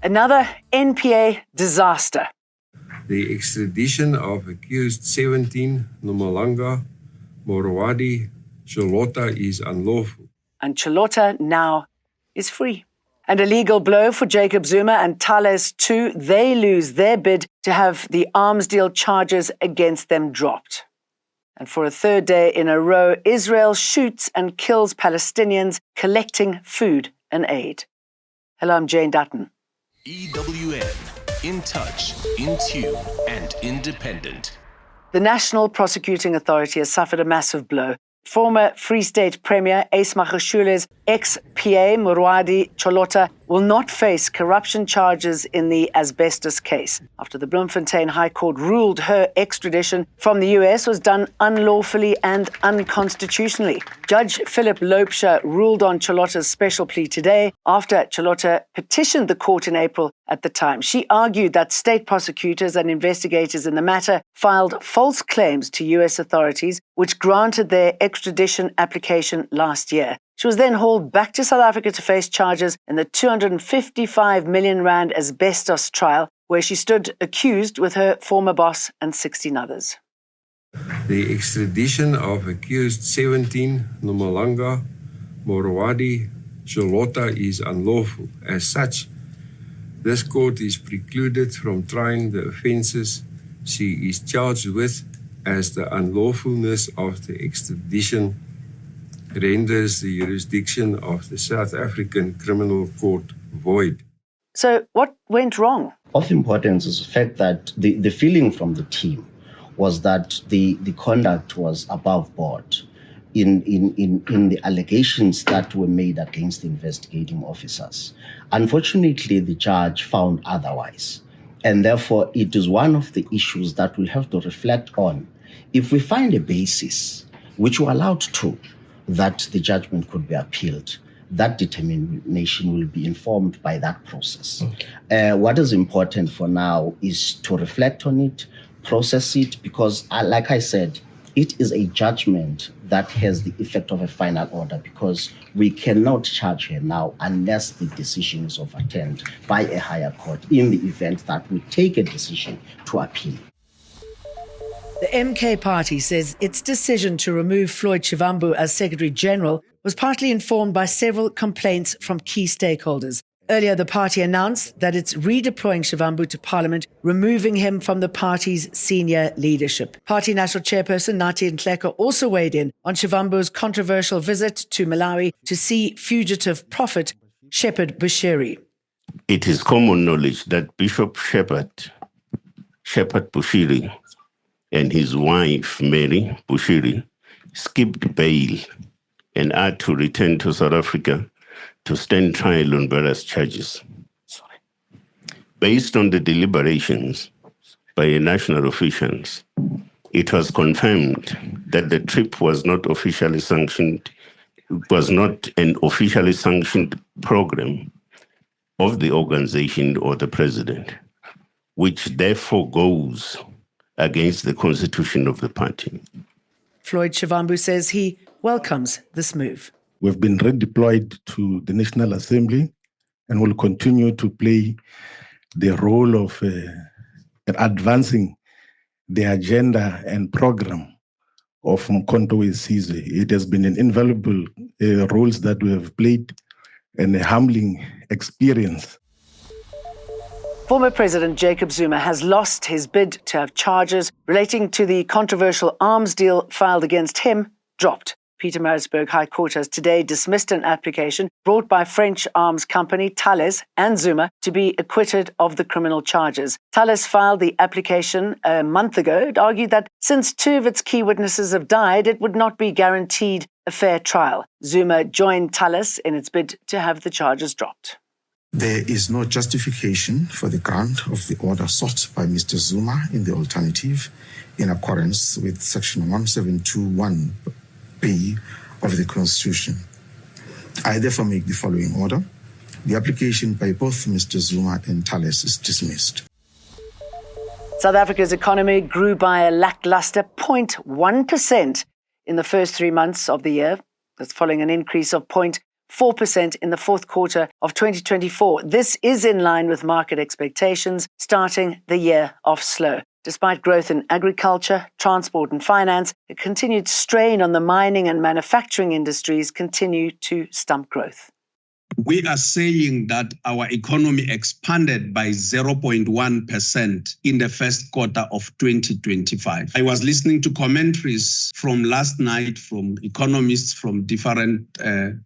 Another NPA disaster. The extradition of accused 17 Nomalanga, Morowadi, Cholota is unlawful. And Cholota now is free. And a legal blow for Jacob Zuma and Thales too. They lose their bid to have the arms deal charges against them dropped. And for a third day in a row, Israel shoots and kills Palestinians collecting food and aid. Hello, I'm Jane Dutton. EWN, in touch, in tune, and independent. The National Prosecuting Authority has suffered a massive blow. Former Free State Premier Ace Magashule's ex-PA Morowadi Cholota will not face corruption charges in the asbestos case after the Bloemfontein High Court ruled her extradition from the US was done unlawfully and unconstitutionally. Judge Philip Loubser ruled on Cholota's special plea today after Cholota petitioned the court in April at the time. She argued that state prosecutors and investigators in the matter filed false claims to US authorities which granted their extradition application last year. She was then hauled back to South Africa to face charges in the 255 million rand asbestos trial, where she stood accused with her former boss and 16 others. The extradition of accused 17 Nomalanga, Morowadi, Cholota is unlawful. As such, this court is precluded from trying the offences she is charged with, as the unlawfulness of the extradition renders the jurisdiction of the South African Criminal Court void. So what went wrong? Of importance is the fact that the feeling from the team was that the conduct was above board in the allegations that were made against the investigating officers. Unfortunately, the judge found otherwise. And therefore, it is one of the issues that we have to reflect on. If we find a basis, which we're allowed to, that the judgment could be appealed, that determination will be informed by that process. Okay. What is important for now is to reflect on it, process it, because like I said, it is a judgment that has the effect of a final order, because we cannot charge her now unless the decision is overturned by a higher court in the event that we take a decision to appeal. The MK party says its decision to remove Floyd Shivambu as Secretary General was partly informed by several complaints from key stakeholders. Earlier, the party announced that it's redeploying Shivambu to Parliament, removing him from the party's senior leadership. Party National Chairperson Nathi Nhleko also weighed in on Shivambu's controversial visit to Malawi to see fugitive prophet Shepherd Bushiri. It is common knowledge that Bishop Shepherd Bushiri and his wife, Mary Bushiri, skipped bail and are to return to South Africa to stand trial on various charges. Based on the deliberations by national officials, it was confirmed that the trip was not officially sanctioned, was not an officially sanctioned program of the organization or the president, which therefore goes against the constitution of the party. Floyd Shivambu says he welcomes this move. We've been redeployed to the National Assembly and will continue to play the role of advancing the agenda and program of Mkhonto weSizwe. It has been an invaluable roles that we have played and a humbling experience. Former President Jacob Zuma has lost his bid to have charges relating to the controversial arms deal filed against him dropped. Pietermaritzburg High Court has today dismissed an application brought by French arms company Thales and Zuma to be acquitted of the criminal charges. Thales filed the application a month ago. It argued that since two of its key witnesses have died, it would not be guaranteed a fair trial. Zuma joined Thales in its bid to have the charges dropped. There is no justification for the grant of the order sought by Mr. Zuma in the alternative in accordance with Section 1721B of the Constitution. I therefore make the following order. The application by both Mr. Zuma and Thales is dismissed. South Africa's economy grew by a lackluster 0.1% in the first 3 months of the year. That's following an increase of 0.4% in the fourth quarter of 2024. This is in line with market expectations, starting the year off slow. Despite growth in agriculture, transport and finance, a continued strain on the mining and manufacturing industries continue to stump growth. We are saying that our economy expanded by 0.1% in the first quarter of 2025. I was listening to commentaries from last night from economists from different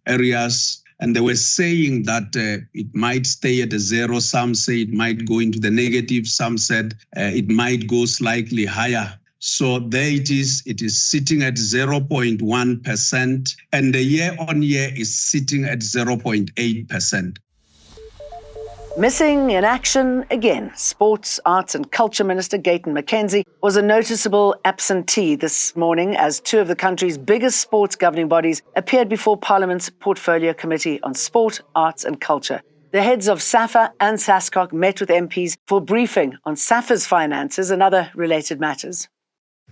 areas, and they were saying that it might stay at a zero. Some say it might go into the negative. Some said it might go slightly higher. So there it is sitting at 0.1%, and the year-on-year is sitting at 0.8%. Missing in action again, Sports, Arts and Culture Minister Gayton McKenzie was a noticeable absentee this morning as two of the country's biggest sports governing bodies appeared before Parliament's Portfolio Committee on Sport, Arts and Culture. The heads of SAFA and SASCOC met with MPs for a briefing on SAFA's finances and other related matters.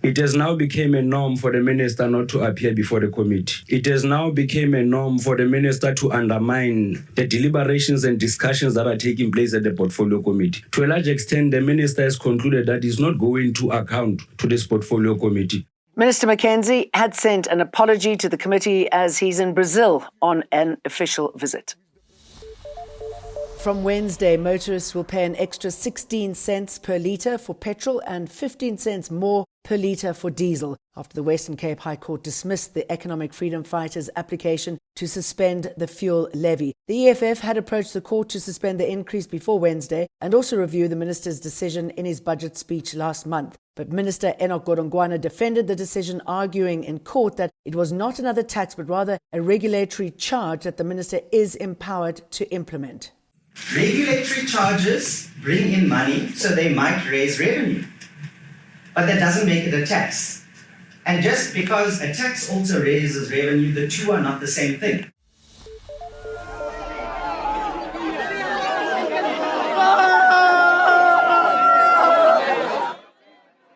It has now become a norm for the minister not to appear before the committee. It has now become a norm for the minister to undermine the deliberations and discussions that are taking place at the Portfolio Committee. To a large extent, the minister has concluded that he's not going to account to this Portfolio Committee. Minister McKenzie had sent an apology to the committee as he's in Brazil on an official visit. From Wednesday, motorists will pay an extra 16 cents per litre for petrol and 15 cents more per litre for diesel after the Western Cape High Court dismissed the Economic Freedom Fighters' application to suspend the fuel levy. The EFF had approached the court to suspend the increase before Wednesday and also review the minister's decision in his budget speech last month. But Minister Enoch Godongwana defended the decision, arguing in court that it was not another tax but rather a regulatory charge that the minister is empowered to implement. Regulatory charges bring in money, so they might raise revenue. But that doesn't make it a tax. And just because a tax also raises revenue, the two are not the same thing.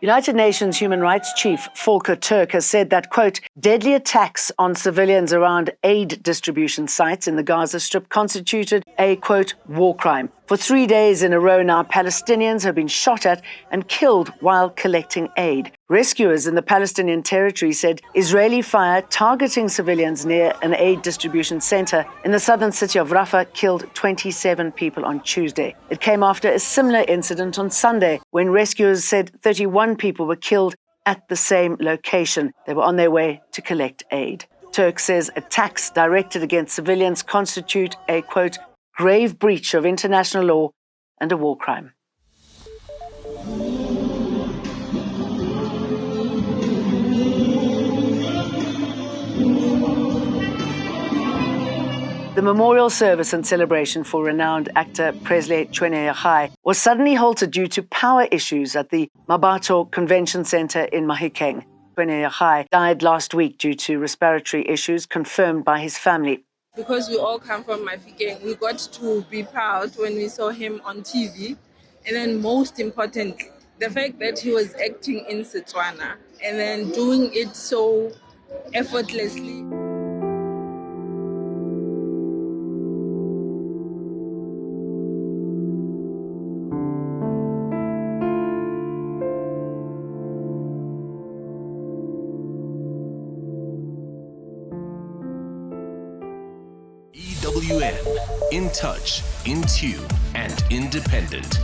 United Nations Human Rights Chief Volker Turk has said that, quote, deadly attacks on civilians around aid distribution sites in the Gaza Strip constituted a, quote, war crime. For 3 days in a row now, Palestinians have been shot at and killed while collecting aid. Rescuers in the Palestinian territory said Israeli fire targeting civilians near an aid distribution center in the southern city of Rafah killed 27 people on Tuesday. It came after a similar incident on Sunday when rescuers said 31 people were killed at the same location. They were on their way to collect aid. Turk says attacks directed against civilians constitute a, quote, grave breach of international law and a war crime. The memorial service and celebration for renowned actor Presley Chweneyagae was suddenly halted due to power issues at the Mabato Convention Center in Mahikeng. Chweneyagae died last week due to respiratory issues confirmed by his family. Because we all come from Mahikeng, we got to be proud when we saw him on TV. And then most importantly, the fact that he was acting in Setswana and then doing it so effortlessly. EWN, in touch, in tune, and independent.